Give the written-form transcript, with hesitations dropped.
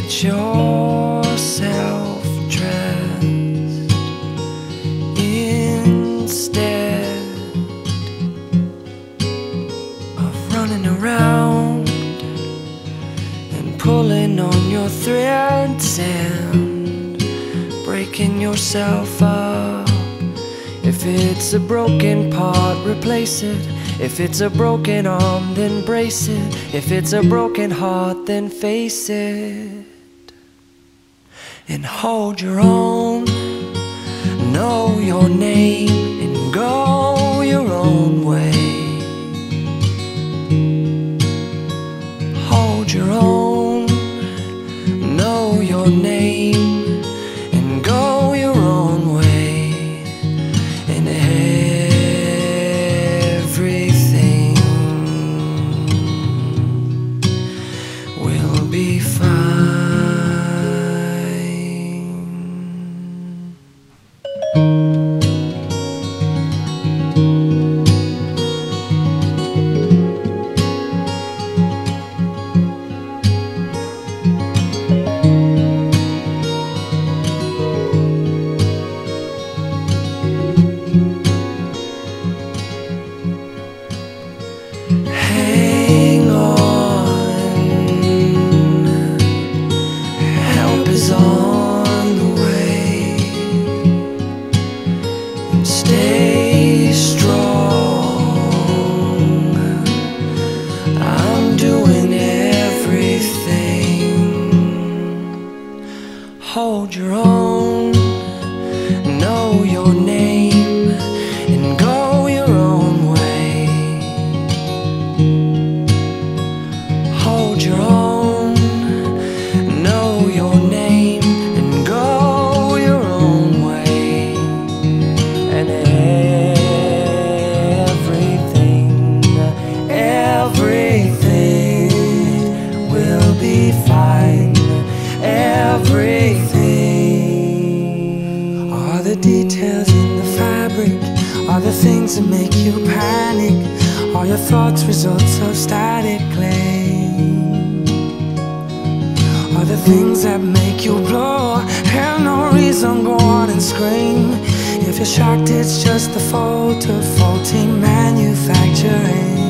get yourself dressed instead of running around and pulling on your threads and breaking yourself up. If it's a broken part, replace it. If it's a broken arm, then brace it. If it's a broken heart, then face it and hold your own. Know your name and go your own way. Hold your own. Know your name and go your own way. And everything will be fine. Hang on, help is on the way, and stay strong. I'm doing everything. Hold your own, know your name, and go your own way. Hold your own, know your name, and go your own way. And everything will be fine. Everything. Are the details in the fabric? Are the things that make you panic? Are your thoughts results of static clay? Are the things that make you blow? Have no reason, go on and scream. If you're shocked, it's just the fault of faulty manufacturing.